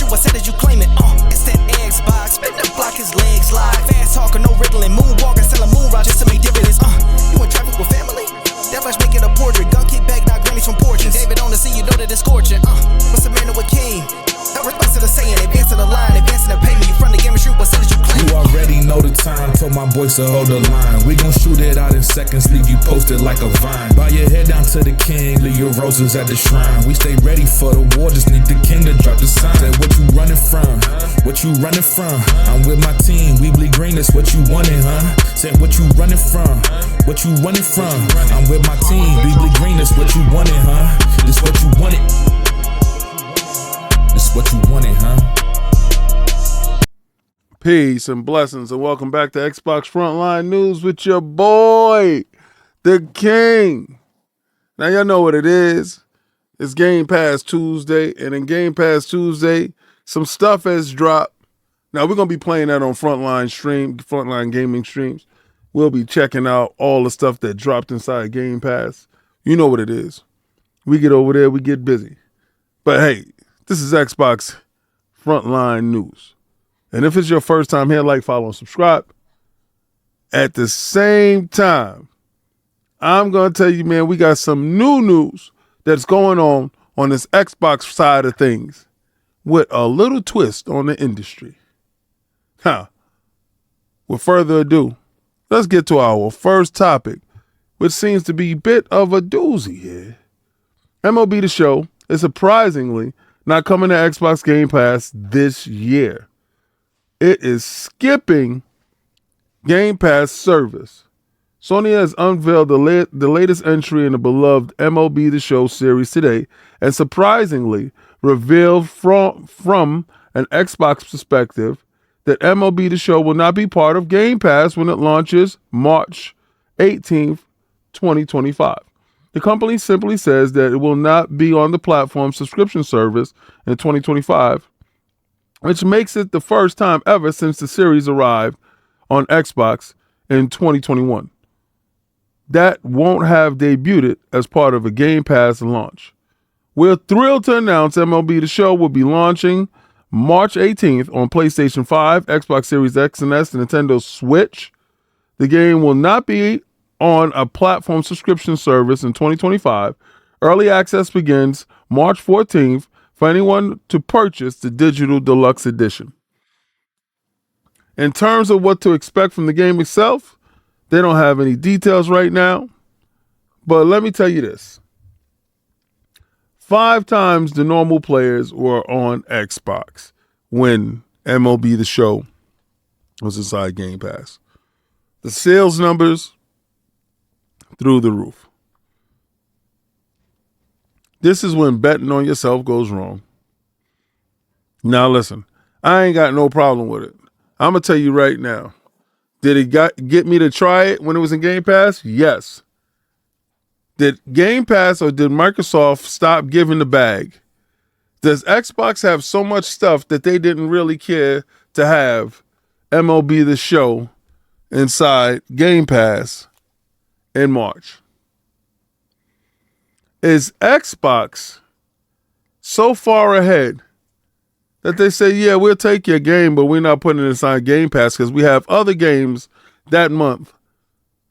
shoot, I said that you claim it. It's that Xbox, spin the block, his legs live. Fast talker, no riddling, moonwalking, selling moon rock just to make dividends. You in traffic with family? That flash make it a portrait. Gun kick back, not grannies from porches. David on the scene, you know that it's scorching. What's the man with King? No response to the saying, advancing the line, advancing the payment. You front the game and shoot, what said that you claim? You already know the time, told my boys to hold the line. We gon' shoot it out in seconds, leave you posted like a vine. Bow your head down to the king, leave your roses at the shrine. We stay ready for the war, just need the king to drop the sign. Say what you running from, what you running from? I'm with my team, we bleed green, that's what you wanted, huh? Say what you running from, what you running from? I'm with my team, we bleed green, that's what you wanted, huh? This what you wanted. This what you wanted, huh? Peace and blessings, and welcome back to Xbox Frontline News with your boy, the King. Now, y'all know what it is. It's Game Pass Tuesday, and in Game Pass Tuesday, some stuff has dropped. Now, we're going to be playing that on Frontline Gaming streams. We'll be checking out all the stuff that dropped inside Game Pass. You know what it is. We get over there, we get busy. But hey, this is Xbox Frontline News. And if it's your first time here, like, follow, and subscribe. At the same time, I'm going to tell you, man, we got some new news that's going on this Xbox side of things with a little twist on the industry. With further ado, let's get to our first topic, which seems to be a bit of a doozy here. MLB The Show is surprisingly not coming to Xbox Game Pass this year. It is skipping Game Pass service. Sony has unveiled the latest entry in the beloved MLB The Show series today, and surprisingly revealed from an Xbox perspective that MLB The Show will not be part of Game Pass when it launches March 18th, 2025. The company simply says that it will not be on the platform's subscription service in 2025, which makes it the first time ever since the series arrived on Xbox in 2021. That won't have debuted as part of a Game Pass launch. We're thrilled to announce MLB The Show will be launching March 18th on PlayStation 5, Xbox Series X and S, and Nintendo Switch. The game will not be on a platform subscription service in 2025. Early access begins March 14th for anyone to purchase the digital deluxe edition. In terms of what to expect from the game itself, they don't have any details right now, but let me tell you this. 5 times the normal players were on Xbox when MLB The Show was inside Game Pass. The sales numbers through the roof. This is when betting on yourself goes wrong. Now listen, I ain't got no problem with it. I'm going to tell you right now. Did it get me to try it when it was in Game Pass? Yes. Did Game Pass or did Microsoft stop giving the bag? Does Xbox have so much stuff that they didn't really care to have MLB The Show inside Game Pass in March? Is Xbox so far ahead that they say, yeah, we'll take your game, but we're not putting it inside Game Pass because we have other games that month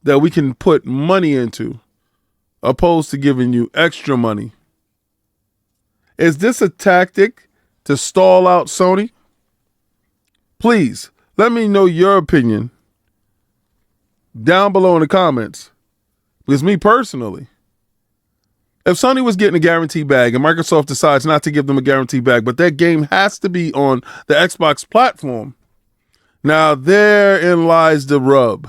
that we can put money into, opposed to giving you extra money? Is this a tactic to stall out Sony? Please, let me know your opinion down below in the comments. Because me personally, if Sony was getting a guarantee bag and Microsoft decides not to give them a guarantee bag, but that game has to be on the Xbox platform, now therein lies the rub.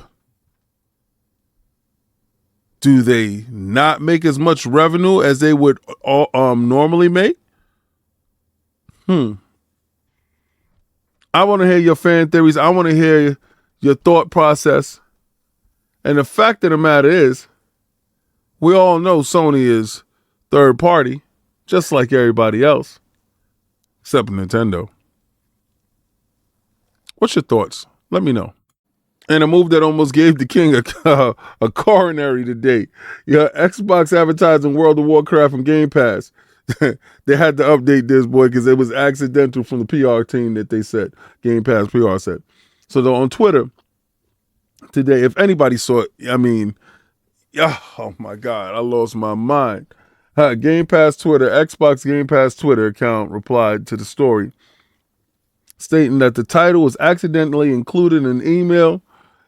Do they not make as much revenue as they would normally make? I want to hear your fan theories. I want to hear your thought process. And the fact of the matter is, we all know Sony is third party, just like everybody else, except Nintendo. What's your thoughts? Let me know. And a move that almost gave the king a coronary today. Your Xbox advertising World of Warcraft and Game Pass. they had to update this, boy, because it was accidental from the PR team that they said, Game Pass PR said. So though on Twitter today, if anybody saw it, I mean, oh my God, I lost my mind. Game Pass Twitter, Xbox Game Pass Twitter account replied to the story, stating that the title was accidentally included in an email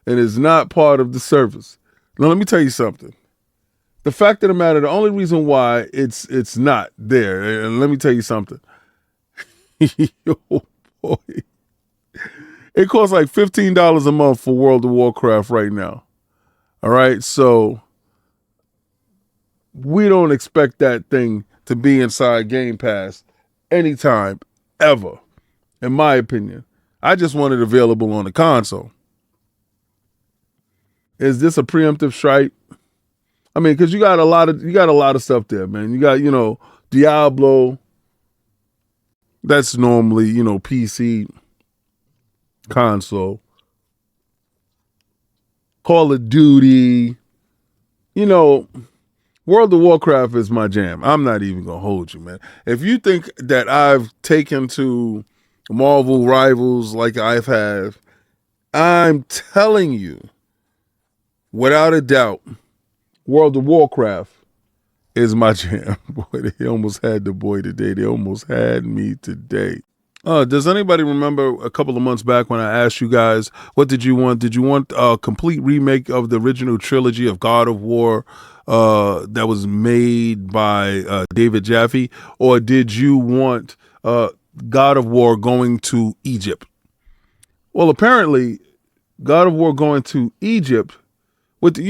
and is not part of the service. Now, let me tell you something. The fact of the matter, the only reason why it's not there, and let me tell you something. Yo, boy. It costs like $15 a month for World of Warcraft right now. All right, so we don't expect that thing to be inside Game Pass anytime, ever, in my opinion. I just want it available on the console. Is this a preemptive strike? I mean, because you got a lot of stuff there, man. You got, Diablo. That's normally, PC, console. Call of Duty. World of Warcraft is my jam. I'm not even gonna hold you, man. If you think that I've taken to Marvel Rivals like I've have, I'm telling you, without a doubt, World of Warcraft is my jam. Boy, they almost had the boy today. They almost had me today. Does anybody remember a couple of months back when I asked you guys, what did you want? Did you want a complete remake of the original trilogy of God of War that was made by David Jaffe? Or did you want God of War going to Egypt? Well, apparently, God of War going to Egypt with, the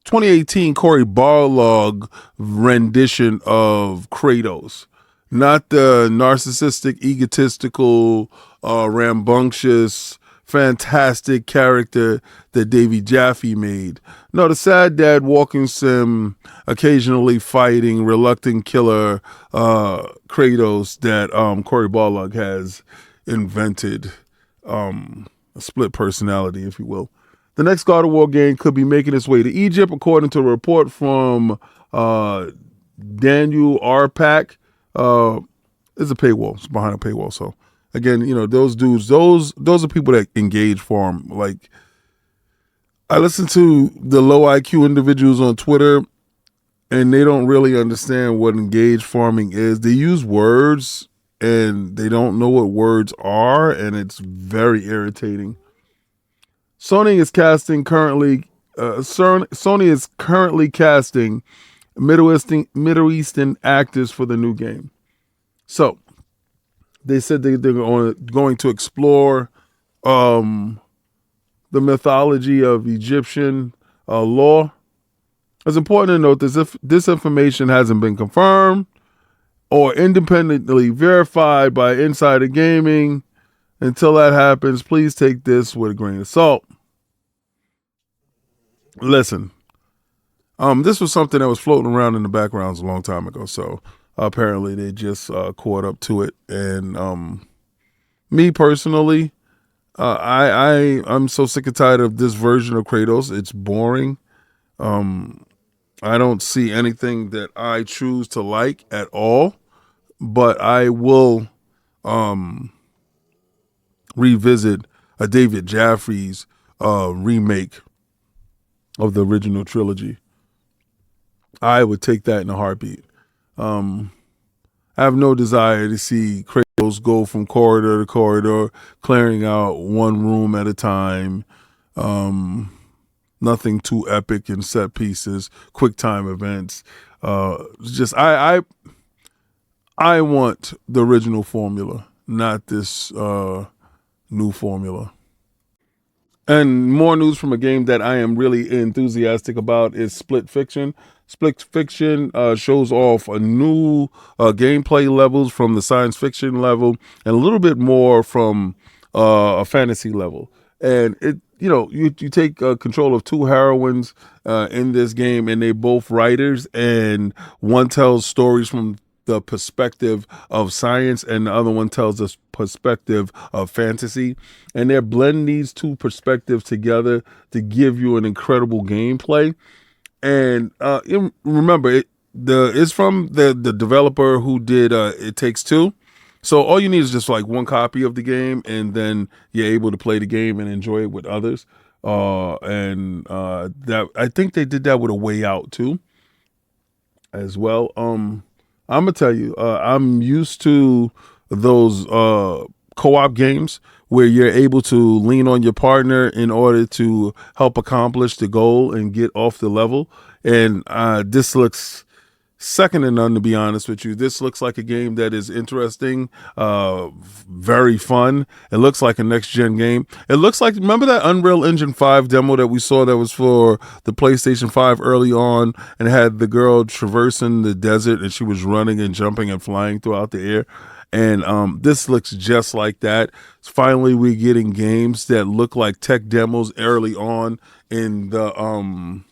2018 Cory Barlog rendition of Kratos, not the narcissistic, egotistical, rambunctious, fantastic character that Davy Jaffe made. No, the sad dad walking sim, occasionally fighting, reluctant killer Kratos that Cory Barlog has invented, a split personality, if you will. The next God of War game could be making its way to Egypt, according to a report from Daniel Arpak. It's a paywall. It's behind a paywall. So again, those dudes, those are people that engage for them. Like, I listen to the low IQ individuals on Twitter, and they don't really understand what engaged farming is. They use words, and they don't know what words are, and it's very irritating. Sony is currently casting Middle Eastern actors for the new game. So they said they're going to explore the mythology of Egyptian law. It's important to note that if this information hasn't been confirmed or independently verified by Insider Gaming. Until that happens, please take this with a grain of salt. Listen, this was something that was floating around in the backgrounds a long time ago. So apparently they just caught up to it. And me personally, I'm so sick and tired of this version of Kratos. It's boring. I don't see anything that I choose to like at all. But I will revisit a David Jaffe's remake of the original trilogy. I would take that in a heartbeat. I have no desire to see Kratos go from corridor to corridor, clearing out one room at a time. Nothing too epic in set pieces, quick time events. Just I want the original formula, not this new formula. And more news from a game that I am really enthusiastic about is Split Fiction. Split Fiction shows off a new gameplay levels from the science fiction level and a little bit more from a fantasy level. And you take control of two heroines in this game, and they're both writers, and one tells stories from the perspective of science and the other one tells us perspective of fantasy, and they're blending these two perspectives together to give you an incredible gameplay. And remember, it's from the developer who did It Takes Two. So all you need is just like one copy of the game, and then you're able to play the game and enjoy it with others. That I think they did that with A Way Out too, as well. I'm gonna tell you, I'm used to those co-op games where you're able to lean on your partner in order to help accomplish the goal and get off the level. And this looks second to none, to be honest with you. This looks like a game that is interesting, very fun. It looks like a next-gen game. It looks like, remember that Unreal Engine 5 demo that we saw that was for the PlayStation 5 early on, and had the girl traversing the desert, and she was running and jumping and flying throughout the air? And this looks just like that. Finally, we're getting games that look like tech demos early on in the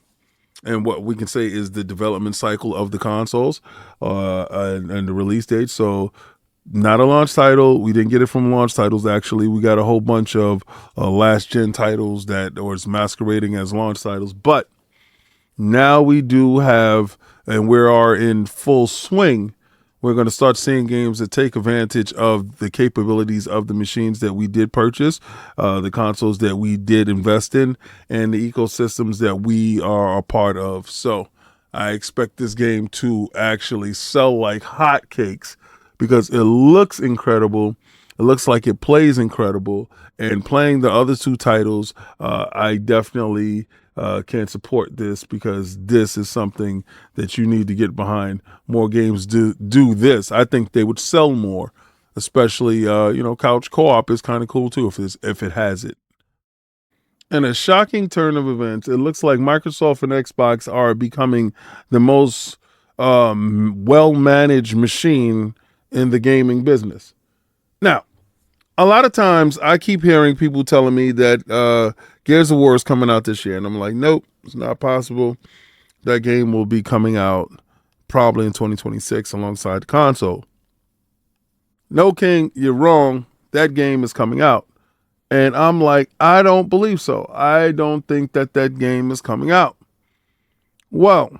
and what we can say is the development cycle of the consoles and the release date. So not a launch title. We didn't get it from launch titles, actually. We got a whole bunch of last-gen titles that was masquerading as launch titles. But now we do have, and we are in full swing, we're going to start seeing games that take advantage of the capabilities of the machines that we did purchase, the consoles that we did invest in, and the ecosystems that we are a part of. So I expect this game to actually sell like hotcakes because it looks incredible. It looks like it plays incredible. And playing the other two titles, I definitely can support this, because this is something that you need to get behind. More games do this. I think they would sell more, especially couch co-op is kind of cool too if it has it. In a shocking turn of events, it looks like Microsoft and Xbox are becoming the most well-managed machine in the gaming business. Now, a lot of times I keep hearing people telling me that Gears of War is coming out this year. And I'm like, nope, it's not possible. That game will be coming out probably in 2026 alongside the console. No, King, you're wrong. That game is coming out. And I'm like, I don't believe so. I don't think that game is coming out. Well,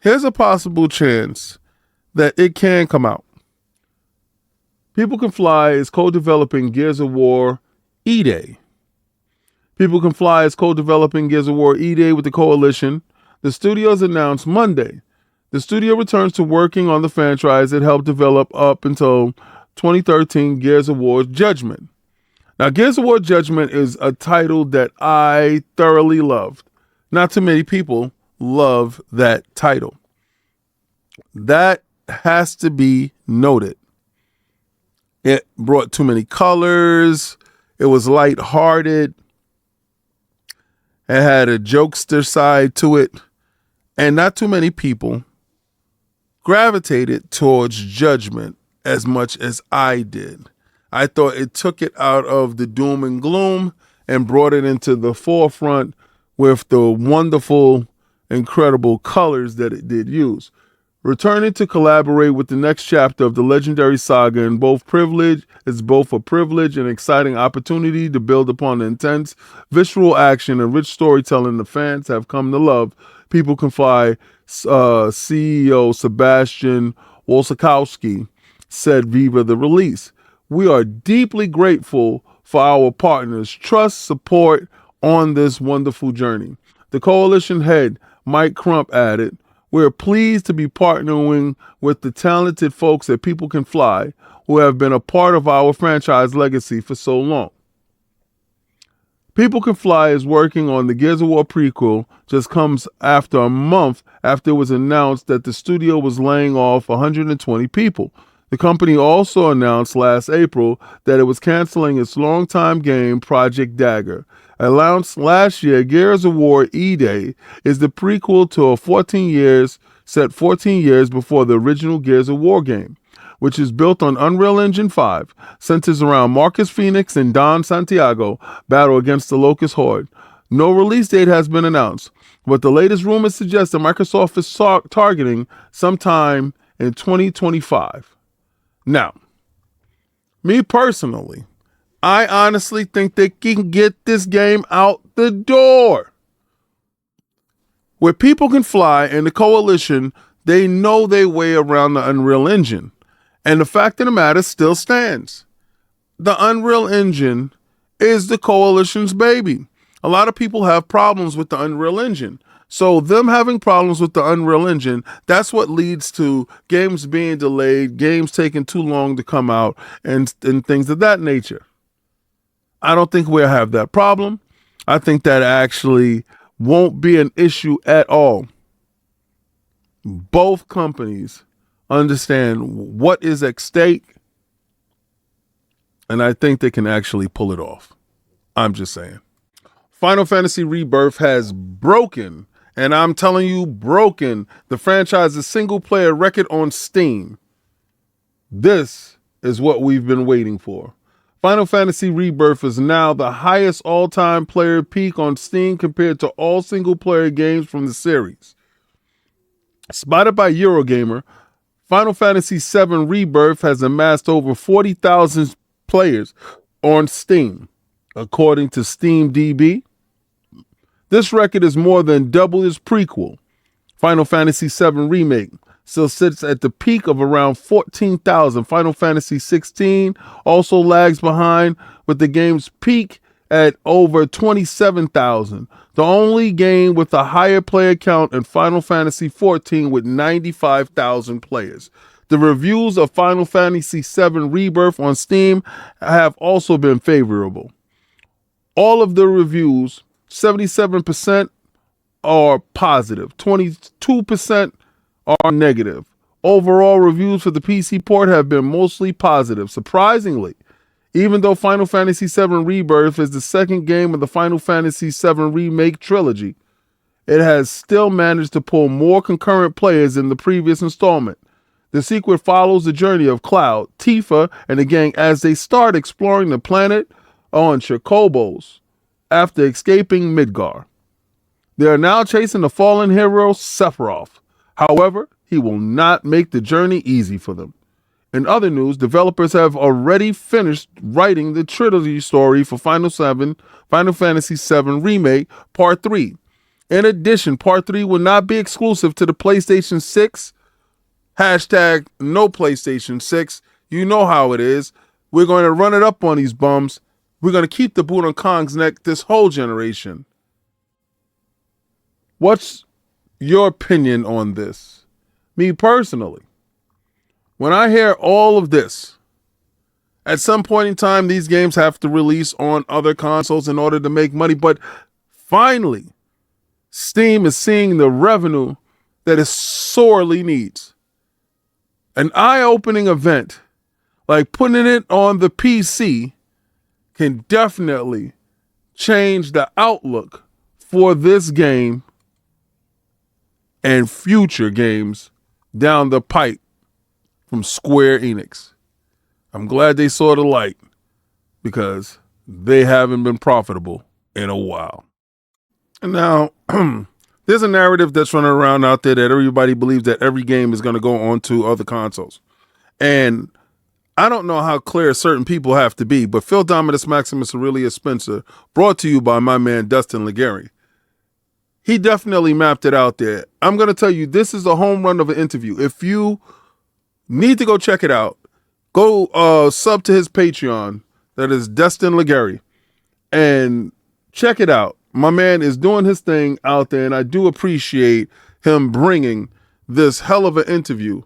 here's a possible chance that it can come out. People Can Fly is co-developing Gears of War E-Day. People Can Fly is co-developing Gears of War E-Day with the Coalition. The studios announced Monday. The studio returns to working on the franchise it helped develop up until 2013, Gears of War Judgment. Now, Gears of War Judgment is a title that I thoroughly loved. Not too many people love that title. That has to be noted. It brought too many colors. It was lighthearted. It had a jokester side to it. And not too many people gravitated towards Judgment as much as I did. I thought it took it out of the doom and gloom and brought it into the forefront with the wonderful, incredible colors that it did use. Returning to collaborate with the next chapter of the legendary saga is both a privilege and exciting opportunity to build upon the intense, visceral action and rich storytelling the fans have come to love. People Can Fly CEO Sebastian Wolskowski said viva the release. We are deeply grateful for our partners' trust, support on this wonderful journey. The Coalition head, Mike Crump, added, "We're pleased to be partnering with the talented folks at People Can Fly, who have been a part of our franchise legacy for so long." People Can Fly is working on the Gears of War prequel, just comes after a month after it was announced that the studio was laying off 120 people. The company also announced last April that it was canceling its longtime game, Project Dagger. Announced last year, Gears of War E-Day is the prequel to 14 years before the original Gears of War game, which is built on Unreal Engine 5, centers around Marcus Phoenix and Don Santiago battle against the Locust Horde. No release date has been announced, but the latest rumors suggest that Microsoft is targeting sometime in 2025. Now, me personally, I honestly think they can get this game out the door. Where People Can Fly and the Coalition They know their way around the Unreal Engine. And the fact of the matter still stands. The Unreal Engine is the coalition's baby. A lot of people have problems with the Unreal Engine. So them having problems with the Unreal Engine, that's what leads to games being delayed, games taking too long to come out, and things of that nature. I don't think we'll have that problem. I think that actually won't be an issue at all. Both companies understand what is at stake, and I think they can actually pull it off. I'm just saying. Final Fantasy Rebirth has broken, and I'm telling you, broken the franchise's single-player record on Steam. This is what we've been waiting for. Final Fantasy Rebirth is now the highest all-time player peak on Steam compared to all single-player games from the series. Spotted by Eurogamer, Final Fantasy VII Rebirth has amassed over 40,000 players on Steam, according to SteamDB. This record is more than double its prequel, Final Fantasy VII Remake. Still sits at the peak of around 14,000. Final Fantasy XVI also lags behind with the game's peak at over 27,000. The only game with a higher player count in Final Fantasy XIV with 95,000 players. The reviews of Final Fantasy VII Rebirth on Steam have also been favorable. All of the reviews, 77% are positive, 22% are negative. Overall reviews for the PC port have been mostly positive. Surprisingly, even though Final Fantasy VII Rebirth is the second game of the Final Fantasy VII Remake trilogy, it has still managed to pull more concurrent players than the previous installment. The sequel follows the journey of Cloud, Tifa, and the gang as they start exploring the planet on Chocobos after escaping Midgar. They are now chasing the fallen hero Sephiroth. However, he will not make the journey easy for them. In other news, developers have already finished writing the trilogy story for Final Fantasy VII Remake Part 3. In addition, Part 3 will not be exclusive to the PlayStation 6. Hashtag no PlayStation 6. You know how it is. We're going to run it up on these bums. We're going to keep the boot on Kong's neck this whole generation. What's your opinion on this? Me personally, when I hear all of this, at some point in time, these games have to release on other consoles in order to make money. But finally, Steam is seeing the revenue that it sorely needs. An eye-opening event like putting it on the PC can definitely change the outlook for this game and future games down the pipe from Square Enix. I'm glad they saw the light because they haven't been profitable in a while. And now, there's a narrative that's running around out there that everybody believes that every game is going to go on to other consoles. And I don't know how clear certain people have to be, but Phil Dominus Maximus Aurelius Spencer, brought to you by my man Dustin Legary, he definitely mapped it out there. I'm going to tell you, this is a home run of an interview. If you need to go check it out, go sub to his Patreon. That is Dustin Legary. And check it out. My man is doing his thing out there, and I do appreciate him bringing this hell of an interview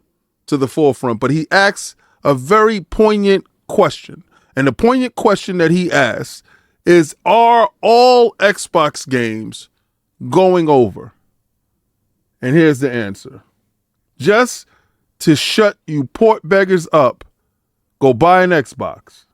to the forefront. But he asks a very poignant question. And the poignant question that he asks is, are all Xbox games going over? And here's the answer. Just to shut you port beggars up, go buy an Xbox.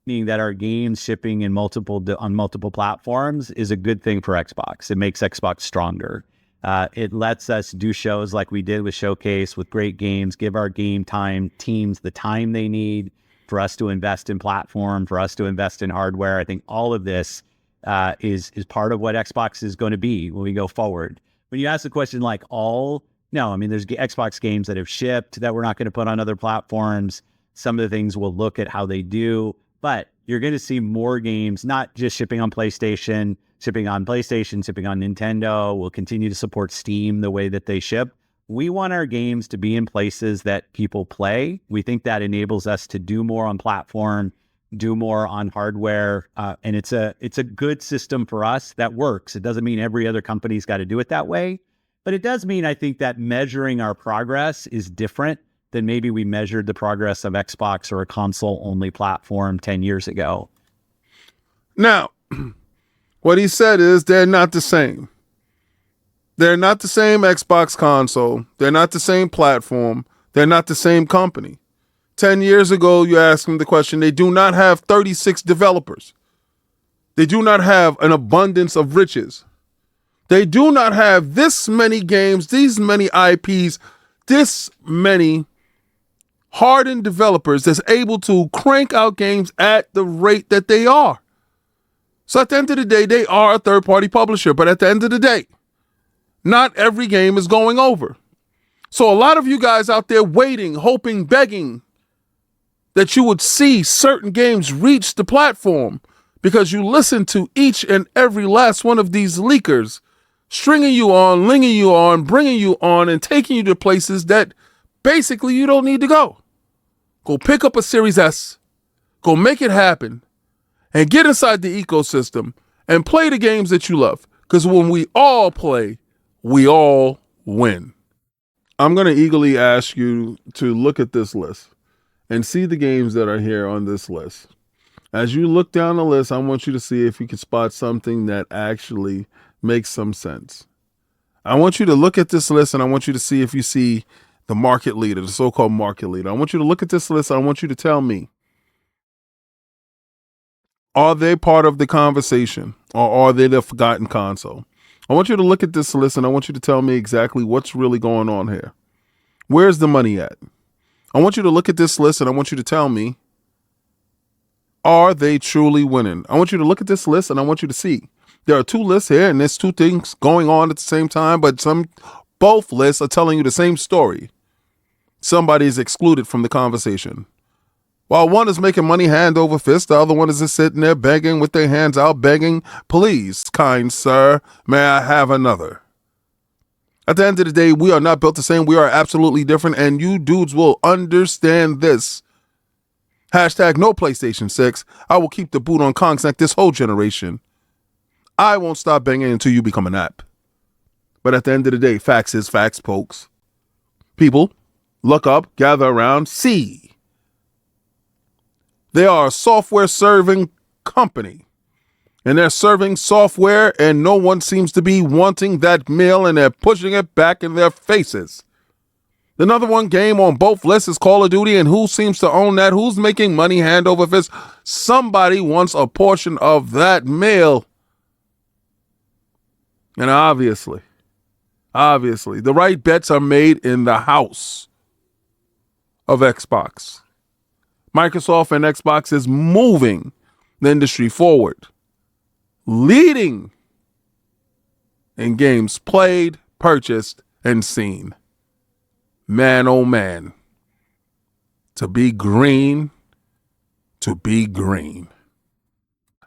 Meaning that our games shipping in on multiple platforms is a good thing for Xbox. It makes Xbox stronger. It lets us do shows like we did with Showcase with great games, give our game time teams the time they need for us to invest in platform, for us to invest in hardware. I think all of this is part of what Xbox is going to be when we go forward. When you ask the question like no, I mean, there's Xbox games that have shipped that we're not going to put on other platforms. Some of the things we'll look at how they do, but you're going to see more games, not just shipping on PlayStation, shipping on Nintendo. We'll continue to support Steam the way that they ship. We want our games to be in places that people play. We think that enables us to do more on platform, do more on hardware, and it's a good system for us that works. It doesn't mean every other company's got to do it that way, but it does mean I think that measuring our progress is different than maybe we measured the progress of Xbox or a console-only platform 10 years ago. Now, what he said is they're not the same. They're not the same Xbox console. They're not the same platform. They're not the same company. 10 years ago, you asked them the question, they do not have 36 developers. They do not have an abundance of riches. They do not have this many games, these many IPs, this many hardened developers that's able to crank out games at the rate that they are. So at the end of the day, they are a third-party publisher. But at the end of the day, not every game is going over. So a lot of you guys out there waiting, hoping, begging that you would see certain games reach the platform because you listen to each and every last one of these leakers stringing you on, linging you on, bringing you on, and taking you to places that basically you don't need to go. Go pick up a Series S, go make it happen, and get inside the ecosystem and play the games that you love. Because when we all play, we all win. I'm going to eagerly ask you to look at this list and see the games that are here on this list. As you look down the list, I want you to see if you can spot something that actually makes some sense. I want you to look at this list and I want you to see if you see the market leader, the so-called market leader. I want you to look at this list and I want you to tell me, are they part of the conversation or are they the forgotten console? I want you to look at this list and I want you to tell me exactly what's really going on here. Where's the money at? I want you to look at this list and I want you to tell me, are they truly winning? I want you to look at this list and I want you to see. There are two lists here and there's two things going on at the same time, but both lists are telling you the same story. Somebody is excluded from the conversation. While one is making money hand over fist, the other one is just sitting there begging with their hands out, begging, please, kind sir, may I have another? At the end of the day, we are not built the same. We are absolutely different, and you dudes will understand this. Hashtag no PlayStation 6. I will keep the boot on Kong's neck this whole generation. I won't stop banging until you become an app. But at the end of the day, facts is facts, folks. People, look up, gather around, see. They are a software serving company. And they're serving software and no one seems to be wanting that meal and they're pushing it back in their faces. The number one game on both lists is Call of Duty, and who seems to own that? Who's making money hand over fist? Somebody wants a portion of that meal. And obviously, the right bets are made in the house of Xbox. Microsoft and Xbox is moving the industry forward, leading in games played, purchased, and seen. Man, oh man, to be green, to be green.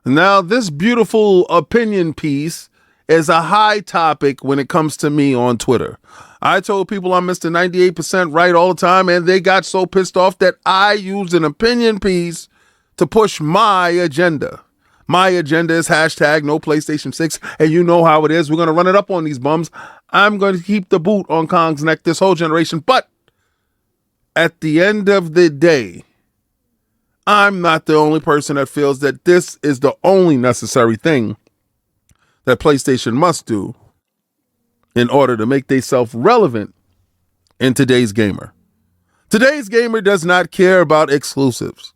Now, this beautiful opinion piece is a high topic when it comes to me on Twitter. I told people I'm Mr. 98% right all the time, and they got so pissed off that I used an opinion piece to push my agenda. My agenda is hashtag no PlayStation 6, and you know how it is. We're going to run it up on these bums. I'm going to keep the boot on Kong's neck this whole generation, but at the end of the day, I'm not the only person that feels that this is the only necessary thing that PlayStation must do in order to make themselves relevant in today's gamer. Today's gamer does not care about exclusives.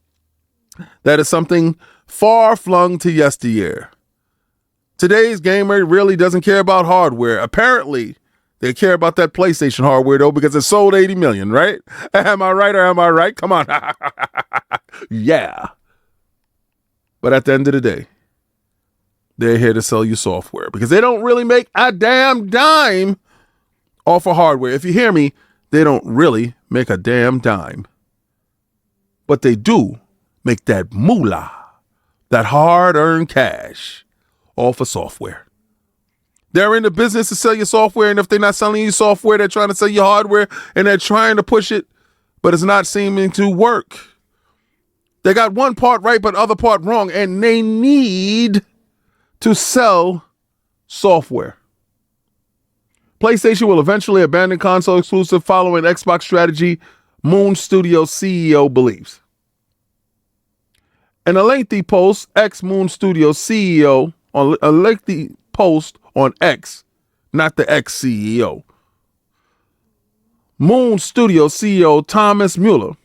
That is something far flung to yesteryear. Today's gamer really doesn't care about hardware. Apparently, they care about that PlayStation hardware, though, because it sold 80 million, right? Am I right or am I right? Come on. Yeah. But at the end of the day, they're here to sell you software because they don't really make a damn dime off of hardware. If you hear me, they don't really make a damn dime. But they do make that moolah, that hard-earned cash off of software. They're in the business to sell you software, and if they're not selling you software, they're trying to sell you hardware, and they're trying to push it, but it's not seeming to work. They got one part right, but other part wrong, and they need to sell software. PlayStation will eventually abandon console exclusive following Xbox strategy, Moon Studios CEO believes. In a lengthy post, Moon Studios CEO, on a lengthy post on X, not the ex-CEO, Moon Studios CEO Thomas Mueller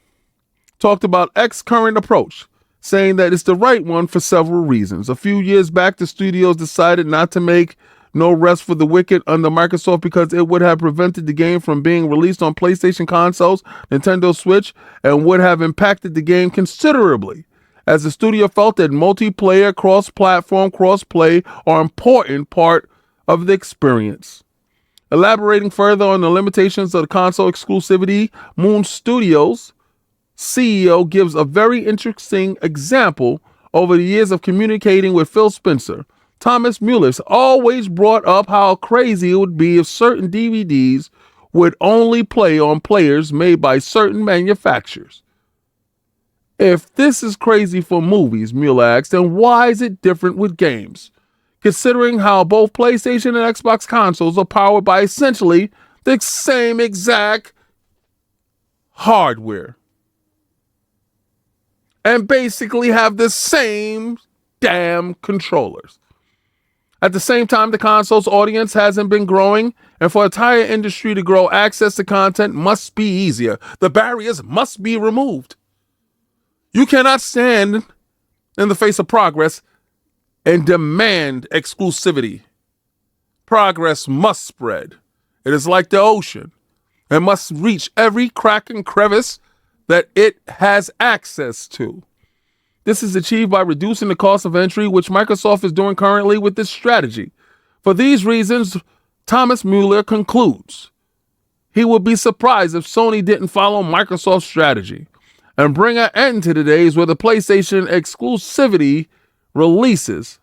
talked about X's current approach, saying that it's the right one for several reasons. A few years back, the studios decided not to make No Rest for the Wicked under Microsoft because it would have prevented the game from being released on PlayStation consoles, Nintendo Switch, and would have impacted the game considerably, as the studio felt that multiplayer, cross-platform, cross-play are an important part of the experience. Elaborating further on the limitations of the console exclusivity, Moon Studios CEO gives a very interesting example. Over the years of communicating with Phil Spencer, Thomas Mueller's always brought up how crazy it would be if certain DVDs would only play on players made by certain manufacturers. If this is crazy for movies, Mueller asked, then why is it different with games? Considering how both PlayStation and Xbox consoles are powered by essentially the same exact hardware and basically have the same damn controllers. At the same time, the console's audience hasn't been growing, and for the entire industry to grow, access to content must be easier. The barriers must be removed. You cannot stand in the face of progress and demand exclusivity. Progress must spread. It is like the ocean. It must reach every crack and crevice that it has access to. This is achieved by reducing the cost of entry, which Microsoft is doing currently with this strategy. For these reasons, Thomas Mueller concludes, he would be surprised if Sony didn't follow Microsoft's strategy and bring an end to the days where the PlayStation exclusivity releases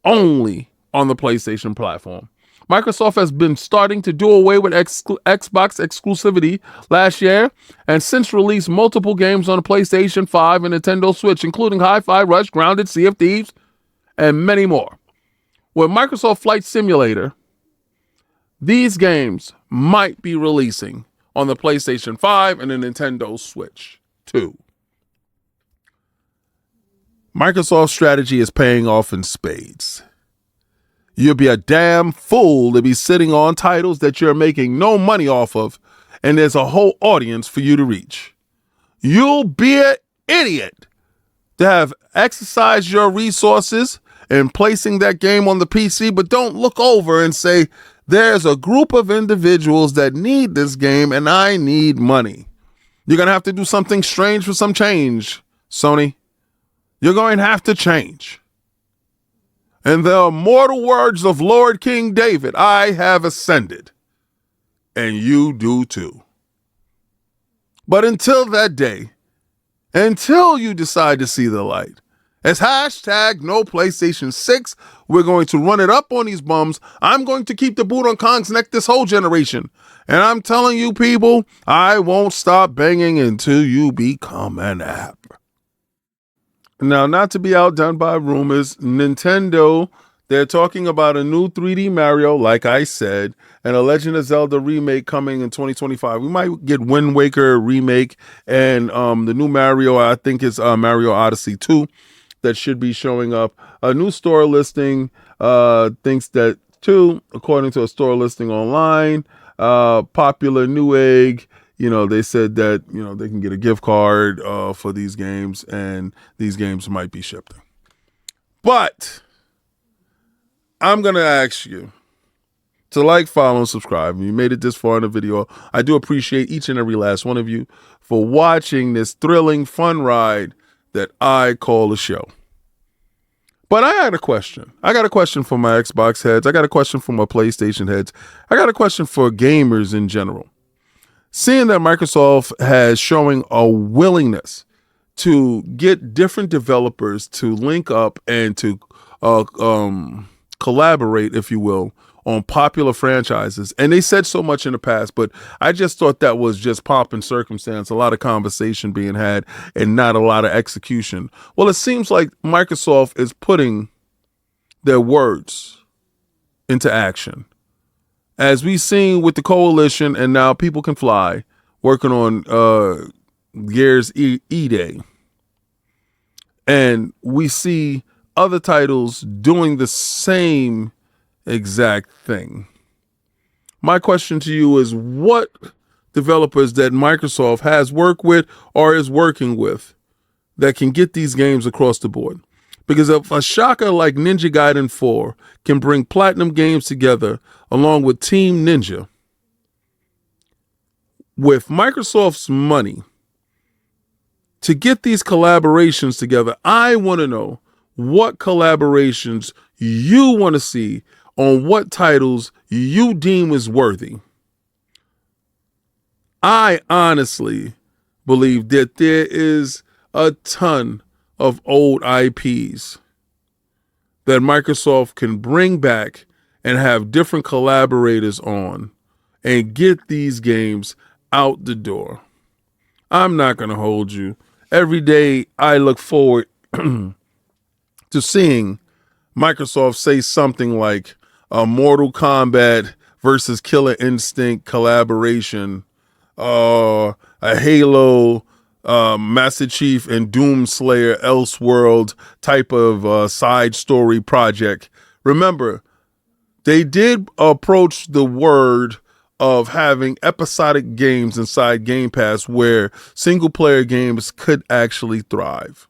only on the PlayStation platform. Microsoft has been starting to do away with Xbox exclusivity last year and since released multiple games on the PlayStation 5 and Nintendo Switch, including Hi-Fi Rush, Grounded, Sea of Thieves, and many more. With Microsoft Flight Simulator, these games might be releasing on the PlayStation 5 and the Nintendo Switch too. Microsoft's strategy is paying off in spades. You'll be a damn fool to be sitting on titles that you're making no money off of, and there's a whole audience for you to reach. You'll be an idiot to have exercised your resources in placing that game on the PC, but don't look over and say, there's a group of individuals that need this game and I need money. You're going to have to do something strange for some change, Sony. You're going to have to change. In the immortal words of Lord King David, I have ascended, and you do too. But until that day, until you decide to see the light, as hashtag no PlayStation 6, we're going to run it up on these bums. I'm going to keep the boot on Kong's neck this whole generation. And I'm telling you people, I won't stop banging until you become an app. Now, not to be outdone by rumors, Nintendo, they're talking about a new 3D Mario, like I said, and a Legend of Zelda remake coming in 2025. We might get Wind Waker remake and the new Mario, I think it's Mario Odyssey 2, that should be showing up. A new store listing thinks that, too, according to a store listing online, Popular Newegg, they said that, they can get a gift card for these games, and these games might be shipped. But I'm going to ask you to like, follow, and subscribe. If you made it this far in the video, I do appreciate each and every last one of you for watching this thrilling, fun ride that I call a show. But I got a question. I got a question for my Xbox heads. I got a question for my PlayStation heads. I got a question for gamers in general. Seeing that Microsoft has showing a willingness to get different developers to link up and to collaborate, if you will, on popular franchises. And they said so much in the past, but I just thought that was just pomp and circumstance, a lot of conversation being had and not a lot of execution. Well, it seems like Microsoft is putting their words into action. As we've seen with the Coalition and now People Can Fly, working on Gears E-Day. And we see other titles doing the same exact thing. My question to you is, what developers that Microsoft has worked with or is working with that can get these games across the board? Because if a shocker like Ninja Gaiden 4 can bring Platinum Games together along with Team Ninja, with Microsoft's money to get these collaborations together, I want to know what collaborations you want to see on what titles you deem is worthy. I honestly believe that there is a ton of old IPs that Microsoft can bring back and have different collaborators on and get these games out the door. I'm not going to hold you. Every day I look forward to seeing Microsoft say something like a Mortal Kombat versus Killer Instinct collaboration, a Halo, Master Chief and Doomslayer Elseworld type of side story project. Remember, they did approach the word of having episodic games inside Game Pass where single player games could actually thrive.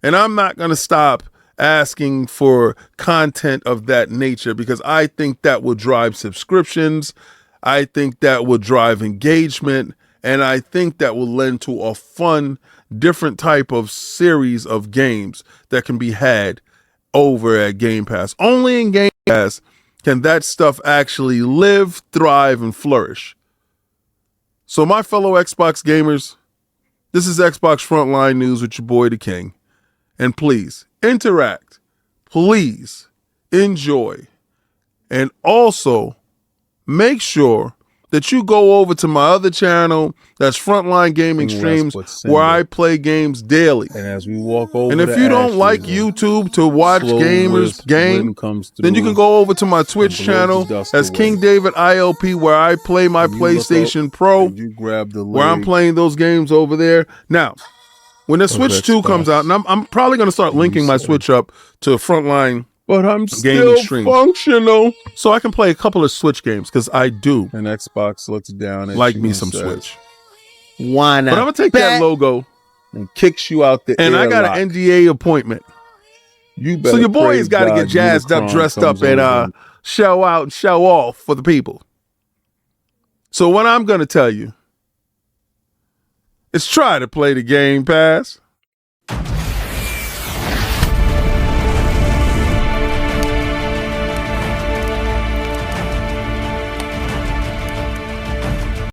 And I'm not going to stop asking for content of that nature because I think that will drive subscriptions. I think that will drive engagement. And I think that will lend to a fun, different type of series of games that can be had over at Game Pass. Only in Game Pass can that stuff actually live, thrive, and flourish. So my fellow Xbox gamers, this is Xbox Frontline News with your boy, The King. And please, interact. Please, enjoy. And also, make sure that you go over to my other channel, that's Frontline Gaming Streams, where I play games daily. And as we walk over, and if you don't like YouTube to watch gamers game, then you can go over to my Twitch channel, that's King David ILP, where I play my PlayStation Pro, where I'm playing those games over there. Now, when the Switch 2 comes out, and I'm probably going to start linking my Switch up to Frontline, but I'm still functional, so I can play a couple of Switch games because I do. And Xbox looks down at like me some Switch. Why not? But I'm gonna take that logo and kicks you out the and I got an NDA appointment. You better. So your boy's got to get jazzed up, dressed up, and show out and show off for the people. So what I'm gonna tell you is try to play the Game Pass.